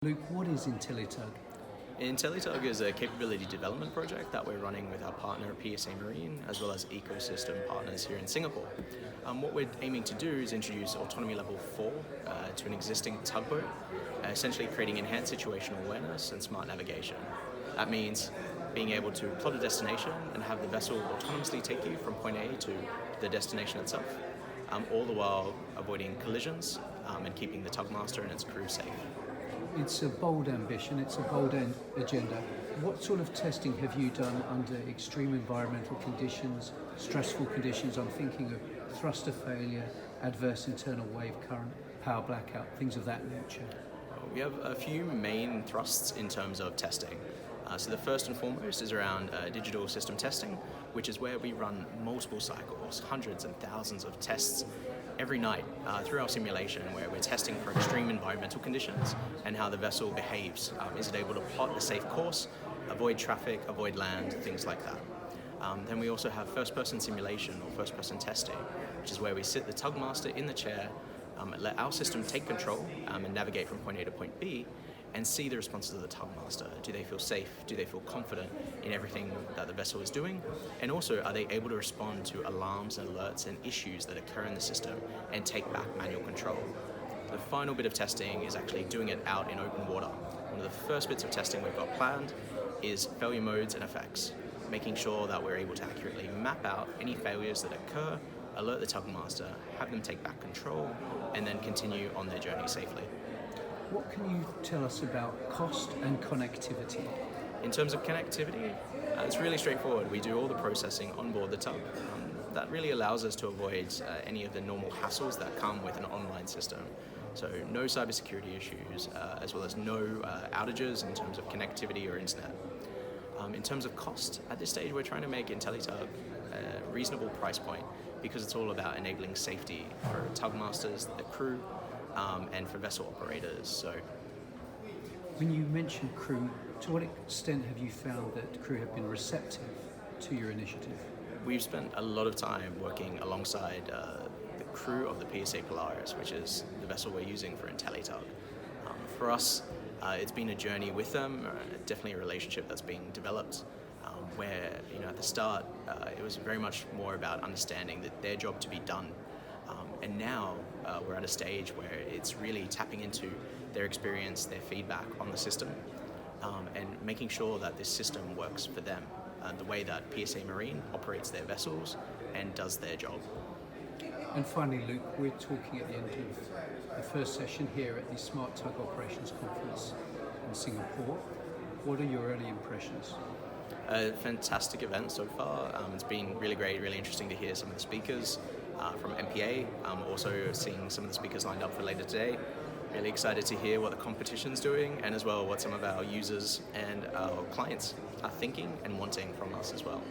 Luke, what is IntelliTug? IntelliTug is a capability development project that we're running with our partner PSA Marine as well as ecosystem partners here in Singapore. What we're aiming to do is introduce autonomy level 4 to an existing tugboat, essentially creating enhanced situational awareness and smart navigation. That means being able to plot a destination and have the vessel autonomously take you from point A to the destination itself, all the while avoiding collisions and keeping the tugmaster and its crew safe. It's a bold ambition, it's a bold agenda. What sort of testing have you done under extreme environmental conditions, stressful conditions? I'm thinking of thruster failure, adverse internal wave current, power blackout, things of that nature. We have a few main thrusts in terms of testing. So the first and foremost is around digital system testing, which is where we run multiple cycles, hundreds and thousands of tests every night through our simulation, where we're testing for extreme environmental conditions and how the vessel behaves. Is it able to plot a safe course, avoid traffic, avoid land, things like that. Then we also have first-person simulation or first-person testing, which is where we sit the tugmaster in the chair, let our system take control and navigate from point A to point B, and see the responses of the tugmaster. Do they feel safe? Do they feel confident in everything that the vessel is doing? And also, are they able to respond to alarms and alerts and issues that occur in the system and take back manual control? The final bit of testing is actually doing it out in open water. One of the first bits of testing we've got planned is failure modes and effects, making sure that we're able to accurately map out any failures that occur, alert the tugmaster, have them take back control, and then continue on their journey safely. What can you tell us about cost and connectivity? In terms of connectivity, it's really straightforward. We do all the processing on board the tug. That really allows us to avoid any of the normal hassles that come with an online system. So no cybersecurity issues, as well as no outages in terms of connectivity or internet. In terms of cost, at this stage we're trying to make IntelliTug a reasonable price point, because it's all about enabling safety for tugmasters, the crew, and for vessel operators. So, when you mention crew, to what extent have you found that crew have been receptive to your initiative? We've spent a lot of time working alongside the crew of the PSA Polaris, which is the vessel we're using for IntelliTug. For us, it's been a journey with them, definitely a relationship that's being developed, where at the start it was very much more about understanding that their job to be done. And now we're at a stage where it's really tapping into their experience, their feedback on the system, and making sure that this system works for them, the way that PSA Marine operates their vessels and does their job. And finally, Luke, we're talking at the end of the first session here at the Smart Tug Operations Conference in Singapore. What are your early impressions? A fantastic event so far. It's been really great, really interesting to hear some of the speakers from MPA, also seeing some of the speakers lined up for later today. Really excited to hear what the competition's doing, and as well what some of our users and our clients are thinking and wanting from us as well.